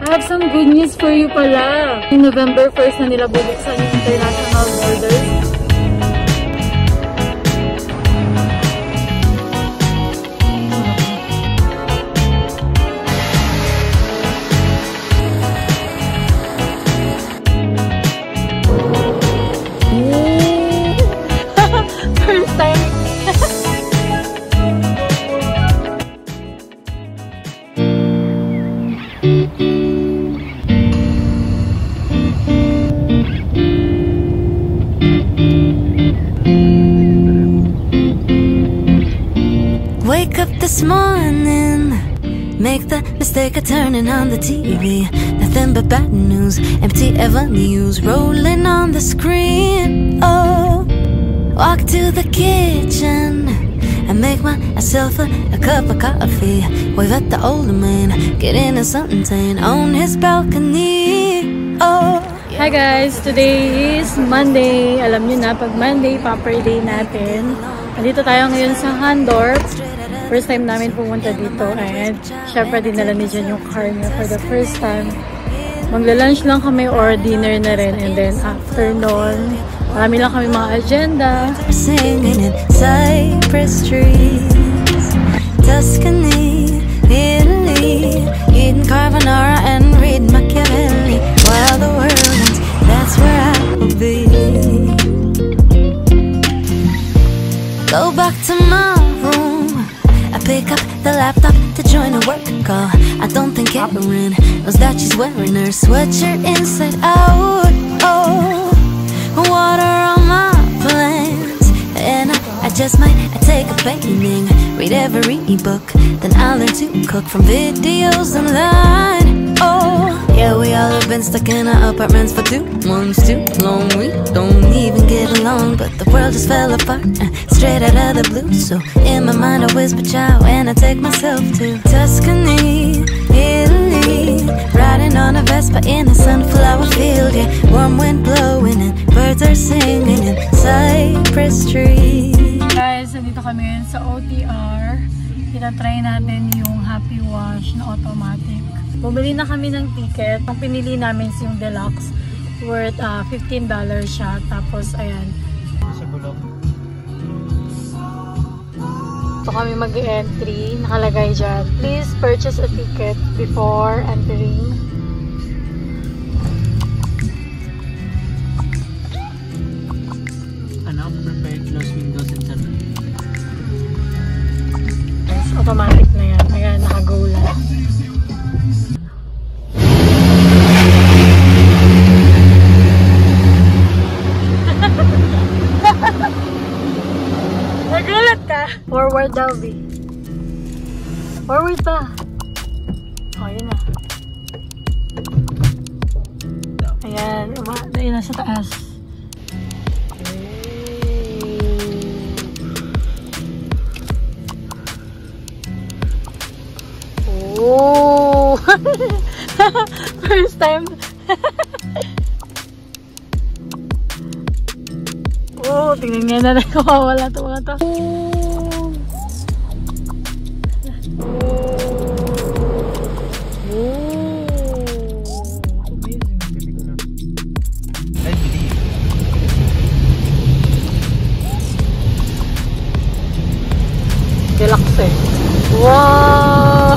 I have some good news for you pala. November 1st na nila bubuksan yung international borders. First time. Wake up this morning, make the mistake of turning on the TV. Nothing but bad news, empty avenues rolling on the screen. Oh, walk to the kitchen and make myself a cup of coffee. Wave at the older man, get into something tame on his balcony. Oh. Hi guys! Today is Monday. Alam niyo na, pag Monday, proper day natin. Nandito tayo ngayon sa Handorp. First time namin pumunta dito. And syempre dinala ni Jen yung car niya for the first time. Magla-lunch lang kami or dinner na rin. And then after nun, marami lang kami mga agenda. Singing in cypress trees, Tuscany, Italy, eating carbonara and read Machiavelli. While the world ends, that's where I will be. Go back to my room, I pick up the laptop to join a work call. I don't think Karen knows that she's wearing her sweatshirt inside out. Oh, water on my plants, and I just might take a painting, read every book, then I'll learn to cook from videos online. Oh, yeah, we all have been stuck in our apartments for 2 months too long. We don't even get along, but the world just fell apart straight out of the blue. So in my mind I whisper ciao, and I take myself to Tuscany, Italy, riding on a Vespa in a sunflower field. Yeah, warm wind blowing and birds are singing in cypress trees. Guys, nandito kami ngayon sa OTR. Itatry natin yung Happy Wash na automatic. Bumili na kami ng ticket. Ang pinili namin is yung deluxe, worth $15 siya. Tapos, ayan. So kami mag-entry. Nakalagay dyan, please purchase a ticket before entering. Prepare close windows and turn. Yes, automatic na yan. Ayan, naka-go lang. Nagulat ka? Forward daw, B. Forward pa. Oh, yun na. Ayan, yun na sa taas. Oh! First time. Oh, tingnan nga na wala ito mga to. Deluxe eh. Wow!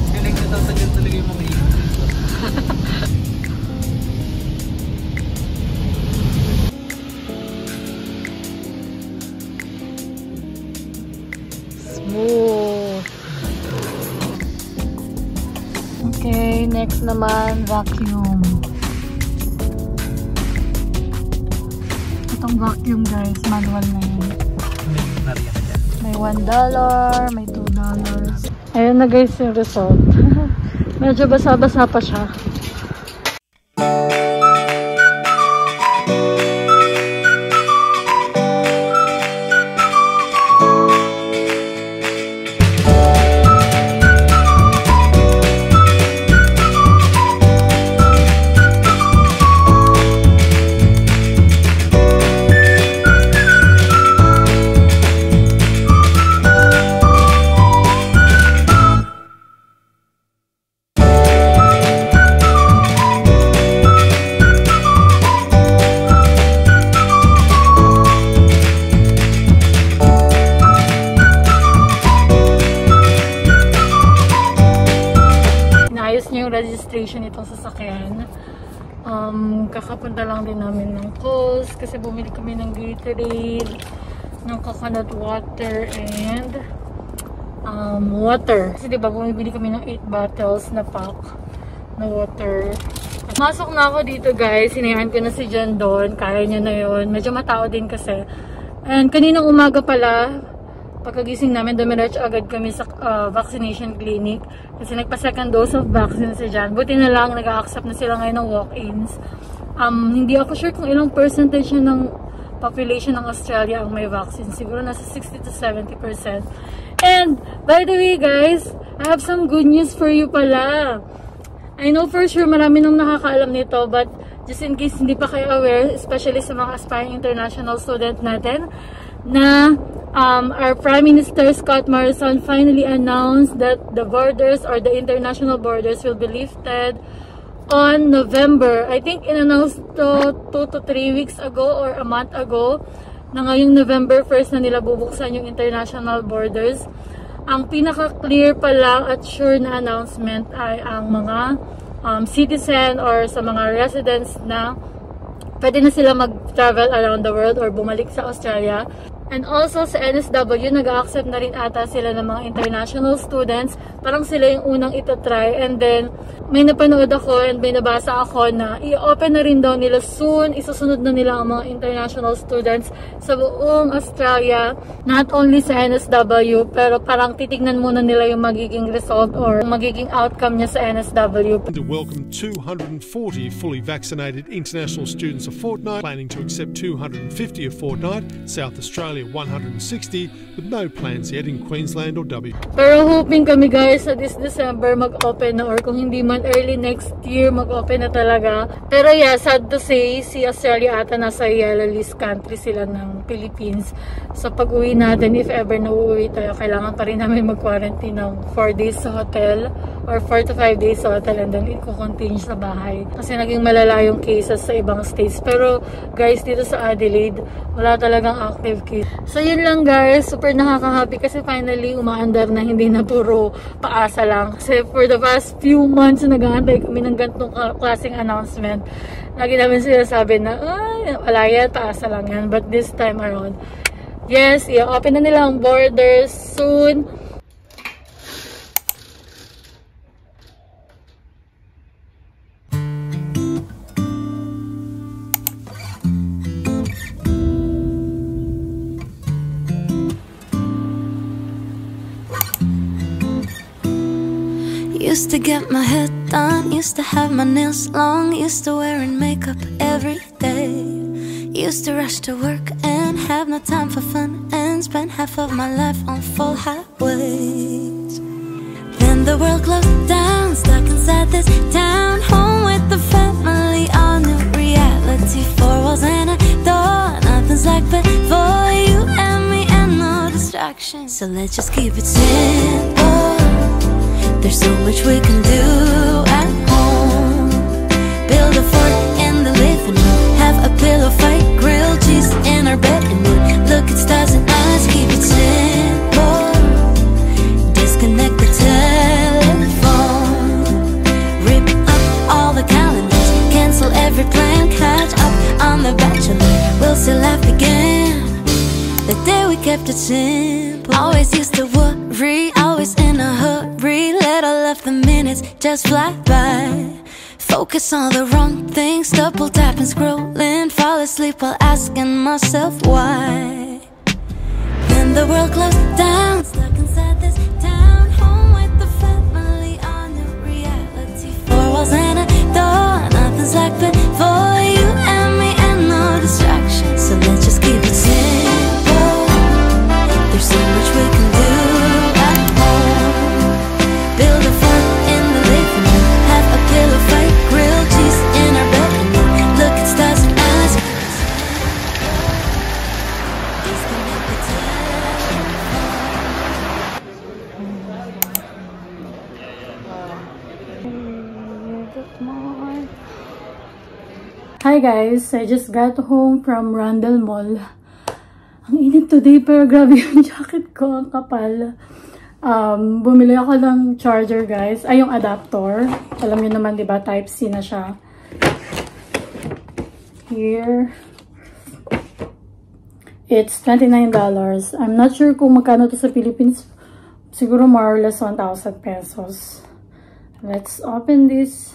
Galing na tatagyan talaga yung mga ilo. Smooth. Okay, next naman, vacuum. Itong vacuum guys, manual na yun. May $1, may $2. Ayun na guys yung result. Medyo basa-basa pa siya. yung registration nitong sasakyan. Kakapunta lang din namin ng Coles kasi bumili kami ng Gatorade, ng coconut water, and water. Kasi diba bumibili kami ng 8 bottles na pack na water. Masok na ako dito guys, hinayaan ko na si Jen doon, kaya niya na yun. Medyo matao din kasi. And kaninang umaga pala, pagkagising namin, dumiretso agad kami sa vaccination clinic kasi nagpa-second dose of vaccine si Jan. Buti na lang, nag-a-accept na sila ngayon ng walk-ins. Hindi ako sure kung ilang percentage ng population ng Australia ang may vaccine. Siguro nasa 60 to 70%. And, by the way guys, I have some good news for you pala. I know for sure marami nang nakakaalam nito, but just in case hindi pa kayo aware, especially sa mga aspiring international student natin, na our Prime Minister Scott Morrison finally announced that the borders or the international borders will be lifted on November. I think in-announced to 2 to 3 weeks ago or a month ago na ngayong November 1st na nila bubuksan yung international borders. Ang pinaka-clear pala at sure na announcement ay ang mga citizen or sa mga residents na pwede na sila mag-travel around the world or bumalik sa Australia. And also sa NSW, nag-accept na rin ata sila ng mga international students. Parang sila yung unang itatry. And then, may napanood ako and may nabasa ako na i-open na rin daw nila soon. Isusunod na nila ang mga international students sa buong Australia. Not only sa NSW, pero parang titignan muna nila yung magiging result or magiging outcome niya sa NSW. To welcome 240 fully vaccinated international students a fortnight, planning to accept 250 a fortnight. South Australia 160, with no plans yet in Queensland or WA. Pero hoping kami guys sa this December mag-open na, or kung hindi man early next year mag-open na talaga. Pero yeah, sad to say, si Australia ata nasa yellow list country sila ng Philippines. So pag-uwi natin, if ever na uuwi tayo, kailangan pa rin namin mag-quarantine ng 4 days sa hotel or 4 to 5 days sa hotel and then i-continue sa bahay. Kasi naging malala yung cases sa ibang states. Pero guys, dito sa Adelaide, wala talagang active case. So yun lang guys, super nakaka-happy kasi finally umaandar na, hindi na puro paasa lang. Kasi for the past few months nag-aantay kami ng ganitong klaseng announcement. Lagi namin sinasabi na, ay, wala yan, paasa lang yan. But this time around, yes, i-open na nila ang borders soon. Used to get my head done, used to have my nails long, used to wearing makeup every day. Used to rush to work and have no time for fun, and spend half of my life on full highways. Then the world closed down, stuck inside this town, home with the family, all new reality. 4 walls and a door, nothing's like before, you and me and no distractions. So let's just keep it simple. There's so much we can do at home. Build a fort in the living room, have a pillow fight, grilled cheese in our bedroom. Look at stars and eyes, keep it simple. Disconnect the telephone, rip up all the calendars, cancel every plan, catch up on The Bachelor. We'll still laugh again the day we kept it simple. Always used to worry, always in a hurry, let all of the minutes just fly by. Focus on the wrong things, double tapping, scrolling, fall asleep while asking myself why. Then the world closed down, stuck inside this town, home with the family, on new reality. 4 walls and a door, nothing's like before, you and me and no distractions. So let's just keep it simple. There's so much we can do at home. Build a fort in the living room, have a pillow fight, grilled cheese in our bedroom. Look at stars and eyes. Disconnect the telephone. Hi guys, I just got home from Rundle Mall. Ang init today pero grabe yung jacket ko, ang kapal. Bumili ako ng charger, guys. Ay, yung adapter. Alam niyo naman, diba? Type-C na siya. Here. It's $29. I'm not sure kung magkano to sa Philippines. Siguro more or less 1,000 pesos. Let's open this.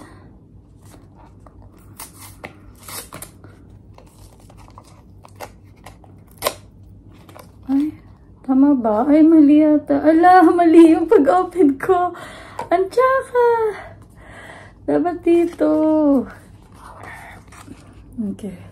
Ay, tama ba? Ay, mali yata. Ala, mali yung pag-open ko. Ang tsaka. Dapat dito. Okay.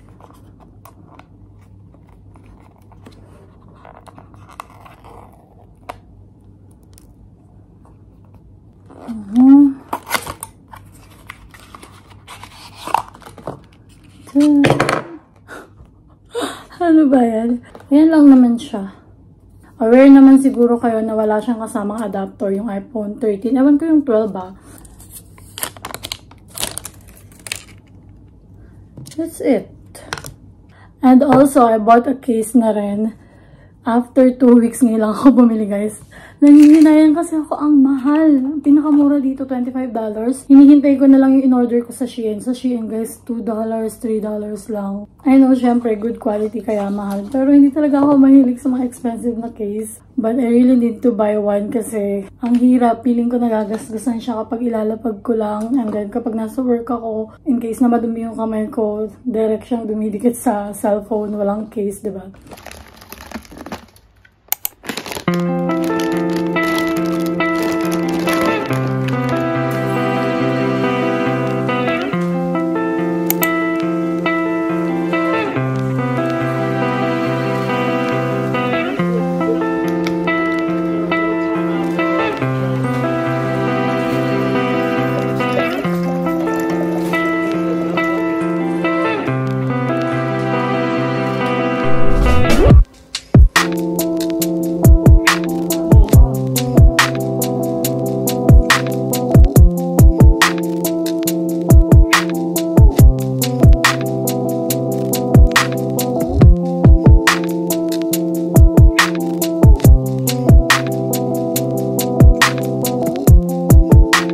Ano ba yan? Ayan lang naman siya. Aware naman siguro kayo na wala siyang kasamang adapter yung iPhone 13. Ewan ko yung 12 ba? That's it. And also, I bought a case na rin. After 2 weeks ngayon lang ako bumili, guys. Nanghihinayan kasi ako, ang mahal. Pinakamura dito, $25. Hinihintay ko na lang yung in-order ko sa Shein. Sa Shein, guys, $2, $3 lang. I know, syempre, good quality kaya mahal. Pero hindi talaga ako mahilig sa mga expensive na case. But I really need to buy one kasi ang hirap. Feeling ko nagagasgasan siya kapag ilalapag ko lang. And then kapag nasa work ako, in case na madumi yung kamay ko, direct siyang dumidikit sa cellphone. Walang case, diba?